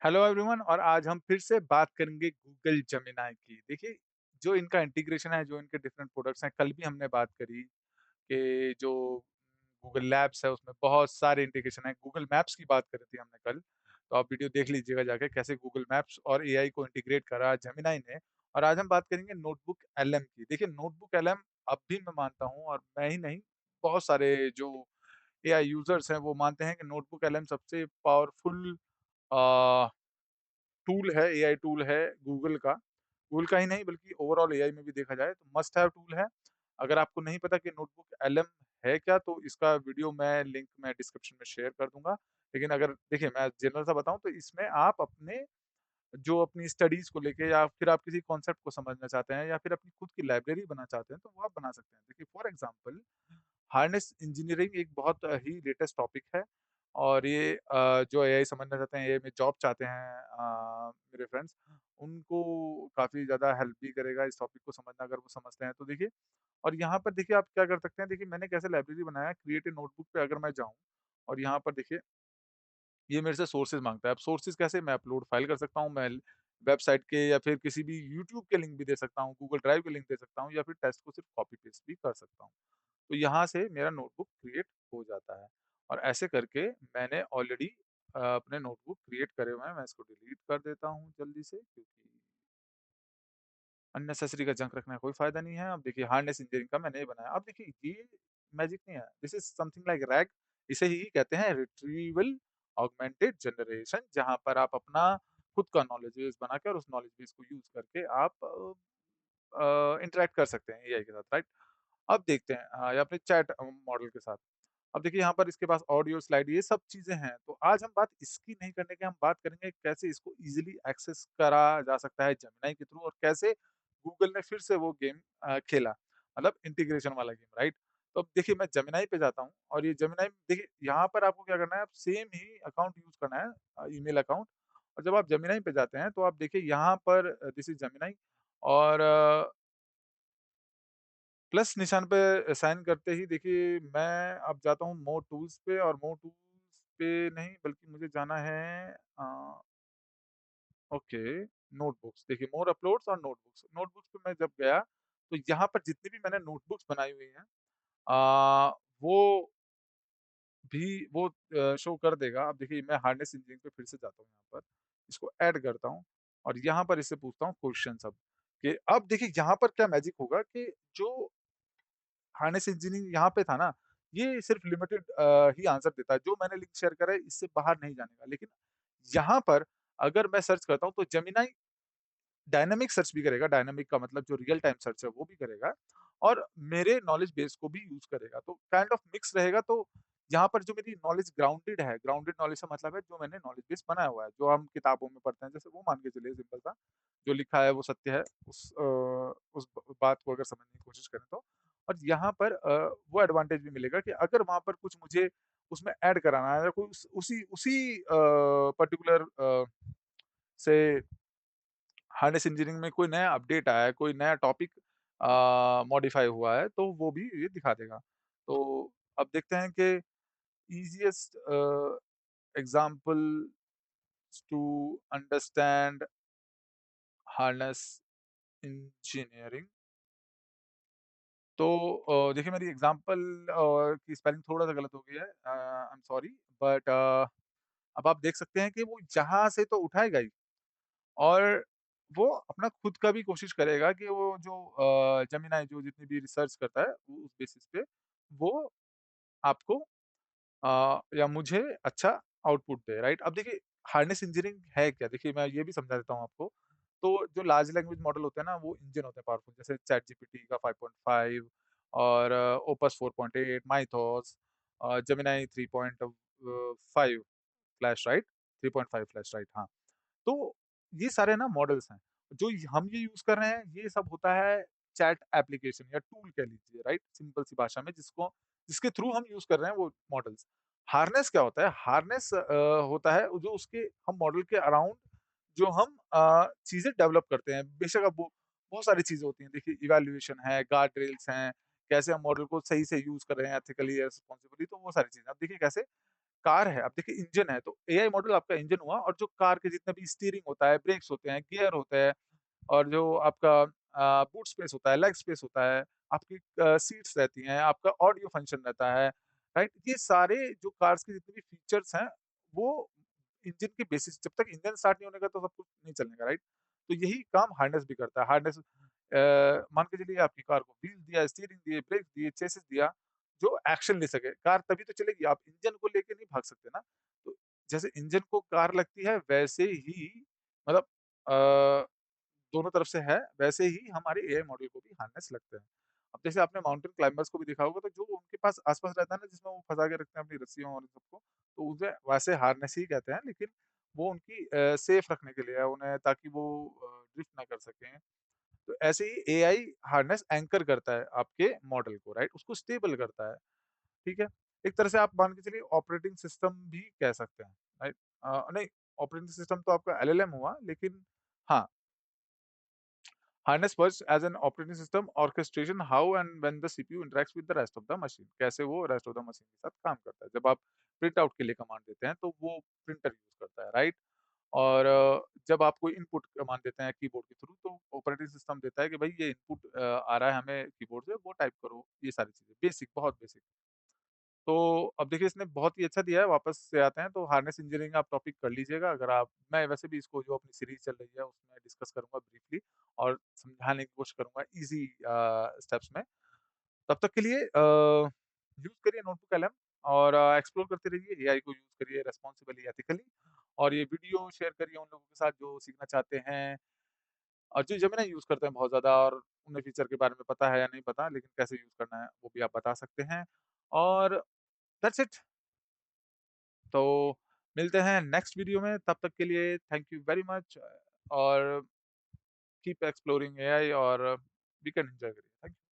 Hello everyone और आज हम फिर से बात करेंगे गूगल जेमिनी की। देखिए, जो इनका इंटीग्रेशन है, जो इनके डिफरेंट प्रोडक्ट्स हैं, कल भी हमने बात करी कि जो गूगल लैब्स है उसमें बहुत सारे इंटीग्रेशन है। गूगल मैप्स की बात करी थी हमने कल, तो आप वीडियो देख लीजिएगा जाके कैसे गूगल मैप्स और एआई को इंटीग्रेट करा जेमिनी ने। और आज हम बात करेंगे नोटबुक एलएम की। देखिए, नोटबुक एलएम अब भी मैं मानता हूँ, और मैं ही नहीं, बहुत सारे जो एआई यूजर्स हैं वो मानते हैं कि नोटबुक एलएम सबसे पावरफुल टूल है, एआई टूल है गूगल का। गूगल का ही नहीं बल्कि ओवरऑल एआई में भी देखा जाए तो मस्ट हैव टूल है। अगर आपको नहीं पता कि नोटबुक एलएम है क्या, तो इसका वीडियो मैं लिंक मैं डिस्क्रिप्शन में शेयर कर दूँगा। लेकिन अगर देखिए, मैं जनरल सा बताऊँ तो इसमें आप अपने जो अपनी स्टडीज़ को लेके, या फिर आप किसी कॉन्सेप्ट को समझना चाहते हैं, या फिर अपनी खुद की लाइब्रेरी बनाना चाहते हैं, तो वो आप बना सकते हैं। देखिए, फॉर एग्ज़ाम्पल हार्नेस इंजीनियरिंग एक बहुत ही लेटेस्ट टॉपिक है, और ये जो एआई समझना चाहते हैं, एआई में जॉब चाहते हैं मेरे फ्रेंड्स, उनको काफ़ी ज़्यादा हेल्प भी करेगा इस टॉपिक को समझना, अगर वो समझते हैं तो। देखिए, और यहाँ पर देखिए आप क्या कर सकते हैं। देखिए, मैंने कैसे लाइब्रेरी बनाया है, क्रिएट ए नोटबुक पे अगर मैं जाऊँ, और यहाँ पर देखिए ये मेरे से सोर्सेज़ माँगता है। अब सोर्सेज़ कैसे? मैं अपलोड फ़ाइल कर सकता हूँ, मैं वेबसाइट के या फिर किसी भी यूट्यूब के लिंक भी दे सकता हूँ, गूगल ड्राइव के लिंक दे सकता हूँ, या फिर टेक्स्ट को सिर्फ़ कॉपी पेस्ट भी कर सकता हूँ। तो यहाँ से मेरा नोटबुक क्रिएट हो जाता है, और ऐसे करके मैंने ऑलरेडी अपने नोटबुक क्रिएट करे हुए हैं। मैं इसको डिलीट कर देता हूँ जल्दी से, क्योंकि अननेसेसरी का जंक रखने का कोई फ़ायदा नहीं है। अब देखिए, हार्नेस इंजीनियरिंग का मैंने ये बनाया। अब देखिए, ये मैजिक नहीं है, this is something like rag. इसे ही कहते हैं रिट्रीवल ऑगमेंटेड जनरेशन, जहाँ पर आप अपना खुद का नॉलेज बेस बना के और उस नॉलेज बेस को यूज़ करके आप इंटरैक्ट कर सकते हैं एआई के साथ, राइट? अब देखते हैं या अपने चैट मॉडल के साथ। अब देखिए, यहाँ पर इसके पास ऑडियो स्लाइड ये सब चीज़ें हैं। तो आज हम बात इसकी नहीं करने की, हम बात करेंगे कैसे इसको ईज़िली एक्सेस करा जा सकता है जेमिनी के थ्रू, और कैसे गूगल ने फिर से वो गेम खेला, मतलब इंटीग्रेशन वाला गेम, राइट? तो अब देखिए, मैं जेमिनी पे जाता हूँ, और ये जेमिनी देखिए, यहाँ पर आपको क्या करना है, आप सेम ही अकाउंट यूज़ करना है, ईमेल अकाउंट। और जब आप जेमिनी पे जाते हैं तो आप देखिए यहाँ पर दिस इज़ जेमिनी, और प्लस निशान पे साइन करते ही देखिए मैं अब जाता हूँ मोर टूल्स पे, और मोर टूल्स पे नहीं बल्कि मुझे जाना है ओके, नोटबुक्स। देखिए, मोर अपलोड्स और नोटबुक्स। नोटबुक्स पे मैं जब गया तो यहाँ पर जितनी भी मैंने नोटबुक्स बनाई हुई हैं वो भी वो शो कर देगा। अब देखिए, मैं हार्नेस इंजीनियरिंग पे फिर से जाता हूँ, यहाँ पर इसको ऐड करता हूँ, और यहाँ पर इससे पूछता हूँ क्वेश्चन अब, कि अब देखिए यहाँ पर क्या मैजिक होगा कि जो हार्नेस इंजीनियरिंग यहाँ पे था ना, ये सिर्फ़ लिमिटेड ही आंसर देता है। जो मैंने लिंक शेयर करा है इससे बाहर नहीं जाने का। लेकिन यहाँ पर अगर मैं सर्च करता हूँ तो जेमिनी डायनामिक सर्च भी करेगा। डायनामिक का मतलब जो रियल टाइम सर्च है वो भी करेगा, और मेरे नॉलेज बेस को भी यूज़ करेगा। तो काइंड ऑफ मिक्स रहेगा। तो यहाँ पर जो मेरी नॉलेज ग्राउंडेड है, ग्राउंडेड नॉलेज का मतलब है जो मैंने नॉलेज बेस बनाया हुआ है, जो हम किताबों में पढ़ते हैं, जैसे वो मान के चलिए सिंपल सा, जो लिखा है वो सत्य है। उस बात को अगर समझने की कोशिश करें तो। और यहाँ पर वो एडवांटेज भी मिलेगा कि अगर वहाँ पर कुछ मुझे उसमें ऐड कराना है, या कोई उसी उसी पर्टिकुलर से हार्नेस इंजीनियरिंग में कोई नया अपडेट आया है, कोई नया टॉपिक मॉडिफाई हुआ है, तो वो भी ये दिखा देगा। तो अब देखते हैं कि easiest example to understand harness engineering. तो देखिए, मेरी एग्ज़ाम्पल की स्पेलिंग थोड़ा-सा गलत हो गई है, आई एम सॉरी, बट अब आप देख सकते हैं कि वो यहाँ से तो उठाएगा ही, और वो अपना खुद का भी कोशिश करेगा कि वो जो जेमिनी जो जितनी भी रिसर्च करता है, वो उस बेसिस पे वो आपको या मुझे अच्छा आउटपुट दे, राइट? अब देखिए, हार्नेस इंजीनियरिंग है क्या? देखिए, मैं ये भी समझा देता हूँ आपको। तो जो लार्ज लैंग्वेज मॉडल होते हैं ना, वो इंजन होते हैं पावरफुल, जैसे चैटजीपीटी का 5.5, और opus 4.8, Mythos, Gemini 3.5 flash, right? 3.5 flash, right, हाँ। तो ये सारे ना मॉडल्स हैं। जो हम ये यूज़ कर रहे हैं, ये सब होता है चैट एप्लीकेशन या टूल कह लीजिए, राइट? सिंपल सी भाषा में, जिसके थ्रू हम यूज़ कर रहे हैं वो मॉडल्स। हार्नेस क्या होता है? हार्नेस होता है जो उसके हम मॉडल के अराउंड जो हम चीज़ें डेवलप करते हैं। बेशक अब वो बहुत सारी चीज़ें होती हैं। देखिए, इवैल्यूएशन है, गार्ड रेल्स हैं, कैसे हम मॉडल को सही से यूज़ कर रहे हैं एथिकली या रिस्पांसिबली, तो वो सारी चीज़ें। अब देखिए कैसे? कार है, अब देखिए इंजन है, तो एआई मॉडल आपका इंजन हुआ और जो कार के जितने भी स्टीयरिंग होता है, ब्रेक्स होते हैं, गियर होते हैं और जो आपका बूट स्पेस होता है, लेग स्पेस होता है, आपकी सीट्स रहती हैं, आपका ऑडियो फंक्शन रहता है, राइट? ये सारे जो कार्स के जितने भी फीचर्स हैं, वो इंजन के बेसिस जब तक इंजन स्टार्ट नहीं होने का तो सब कुछ नहीं चलने का, राइट? तो यही काम हार्नेस भी करता है। हार्नेस मान के चलिए आपकी कार को व्हील दिया, स्टीयरिंग दिए, ब्रेक दिए, चेसिस दिया, जो एक्शन ले सके। कार तभी तो चलेगी, आप इंजन को लेके नहीं भाग सकते ना। तो जैसे इंजन को कार लगती है, वैसे ही मतलब अ दोनों तरफ से है, वैसे ही हमारे एआई मॉडल को भी हार्नेस लगते हैं। अब जैसे आपने माउंटेन क्लाइंबर्स को भी देखा होगा, तो जो उनके पास आस-पास रहता है ना, जिसमें वो फँसा के रखते हैं अपनी रस्सियों और इन सबको, तो उसे वैसे हार्नेस ही कहते हैं, लेकिन वो उनकी सेफ रखने के लिए है, उन्हें ताकि वो ड्रिफ्ट ना कर सकें। तो ऐसे ही एआई हार्नेस एंकर करता है आपके मॉडल को, राइट? उसको स्टेबल करता है, ठीक है? एक तरह से आप मान के चलिए ऑपरेटिंग सिस्टम भी कह सकते हैं, राइट? नहीं, ऑपरेटिंग सिस्टम तो आपका एलएलएम हुआ, लेकिन हाँ, Harness works as an operating system orchestration how and when the CPU interacts with the rest of the machine. कैसे वो rest of the machine के साथ काम करता है। जब आप प्रिंट आउट के लिए कमांड देते हैं तो वो प्रिंटर यूज़ करता है, राइट? और जब आप कोई इनपुट कमांड देते हैं कीबोर्ड के थ्रू तो ऑपरेटिंग सिस्टम देता है कि भाई ये इनपुट आ रहा है हमें कीबोर्ड से, वो टाइप करो, ये सारी चीज़ें। बेसिक, बहुत बेसिक। तो अब देखिए इसने बहुत ही अच्छा दिया है, वापस से आते हैं तो हार्नेस इंजीनियरिंग आप टॉपिक कर लीजिएगा अगर आप मैं वैसे भी इसको जो अपनी सीरीज़ चल रही है उसमें डिस्कस करूँगा ब्रीफली और समझाने की कोशिश करूँगा ईज़ी स्टेप्स में। तब तक के लिए यूज़ करिए नोटबुक एलएम और एक्सप्लोर करते रहिए, एआई को यूज़ करिए रिस्पांसिबली, एथिकली और ये वीडियो शेयर करिए उन लोगों के साथ जो सीखना चाहते हैं और जो जेमिनी यूज़ करते हैं बहुत ज़्यादा और उन्हें फीचर के बारे में पता है या नहीं पता, लेकिन कैसे यूज़ करना है वो भी आप बता सकते हैं और दैट्स इट। तो मिलते हैं नेक्स्ट वीडियो में, तब तक के लिए थैंक यू वेरी मच और कीप एक्सप्लोरिंग एआई और वी कैन एन्जॉय करिए। Thank you.